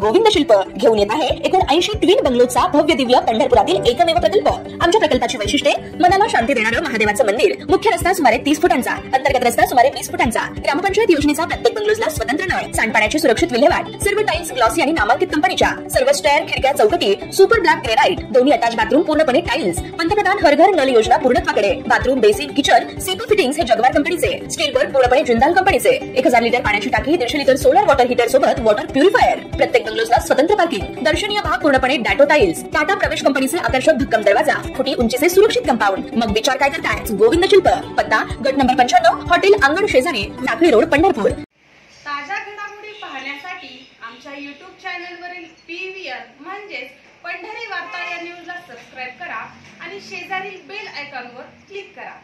गोविंद शिल्प घेऊन येत आहे एकूण 80 ट्विन बंगलोचा भव्य दिव्य पंढरपुरातील एकमेव प्रकल्प। आमच्या प्रकल्पाची वैशिष्ट्ये मनाला शांती देणारं महादेवाचं मंदिर, मुख्य रस्ता सुमारे 30 फुटांचा, अंतर्गत रस्ता सुमारे 20 फुटांचा, ग्रामपंचायत योजनेचा प्रत्येक बंगलोजला स्वतंत्र नळ, सांडपाण्याची सुरक्षित विल्हेवाट, सर्व टाइल्स ग्लॉसी आणि नामांकित कंपनीच्या, सर्व स्टेअर, खिडक्या, चौकटी सुपर ब्लॅक ग्रेनाइट, दोन्ही अटॅच बाथरूम पूर्णपणे टाइल्स, पंतप्रधान हर घर नळ योजना पूर्णत्वाकडे, bathroom, basin, kitchen, CP fittings हे जगवार कंपनीचे, स्टील वर्क पूर्णपणे जिंदाल कंपनीचे, 1000 लिटर पाण्याची टाकी, 150 लिटर सोलर वॉटर हीटर सोबत वॉटर प्युरिफायर, प्रत्येक बंगलोजला स्वतंत्र पार्किंग, दर्शनीय भाग पूर्णपणे डॅटो टाइल्स, टाटा प्रवेश कंपनीचे आकर्षक भक्कम दरवाजा, फुटी उंचीचे सुरक्षित कंपाऊंड। मग विचार काय करताय? गोविंद शिल्प, पत्ता गट नंबर 95, हॉटेल अंगण शेजारी, टाकळी रोड, पंढरपूर। ताज्या घडामोडी पाहण्यासाठी आमच्या YouTube चॅनलवरील PVR म्हणजेच पंढरी वार्ता या न्यूजला सबस्क्राइब करा आणि शेजारील बेल आयकॉनवर क्लिक करा।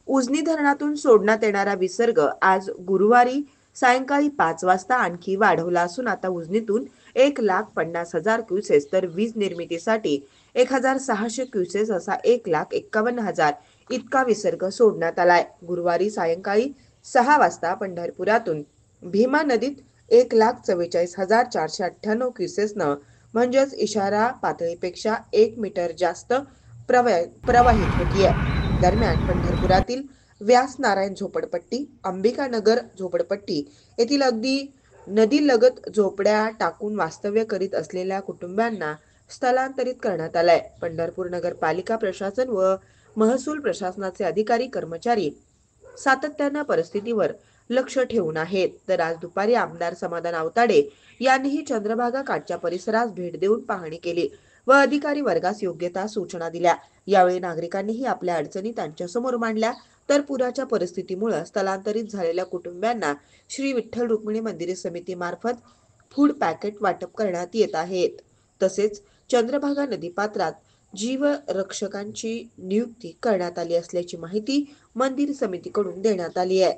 उजनी धरणातून सोडण्यात येणारा विसर्ग आज गुरुवारी सायंकाळी 5 वाजता आणखी वाढवला असून आता उजनीतून 1,50,000 क्युसेस तर वीज निर्मितीसाठी 1,600 क्युसेस असा 1,51,000 इतका विसर्ग सोडण्यात आलाय। गुरुवारी सायंकाळी 6 वाजता पंढरपुरातून भीमा नदीत 1,44,498 क्युसेसनं म्हणजेच इशारा पातळीपेक्षा 1 मीटर जास्त प्रवाहित होतीये। दरम्यान पंढरपुरातील व्यास नारायण झोपडपट्टी, अंबिकानगर झोपडपट्टी येथील अगदी नदीलगत झोपड्या टाकून वास्तव्य करीत असलेल्या कुटुंबांना स्थलांतरित करण्यात आलंय। पंढरपूर नगरपालिका प्रशासन व महसूल प्रशासनाचे अधिकारी कर्मचारी सातत्यानं परिस्थितीवर लक्ष ठेवून आहेत। तर आज दुपारी आमदार समाधान आवताडे यांनीही चंद्रभागा काठच्या परिसरास भेट देऊन पाहणी केली व अधिकारी वर्गास योग्य त्या सूचना दिल्या। यावेळी नागरिकांनीही आपल्या अडचणी त्यांच्यासमोर मांडल्या। तर पुराच्या परिस्थितीमुळे स्थलांतरित झालेल्या कुटुंबांना श्री विठ्ठल रुक्मिणी मंदिर समिती मार्फत फूड पॅकेट वाटप करण्यात येत आहेत। तसेच चंद्रभागा नदीपात्रात जीवरक्षकांची नियुक्ती करण्यात आली असल्याची माहिती मंदिर समितीकडून देण्यात आली आहे।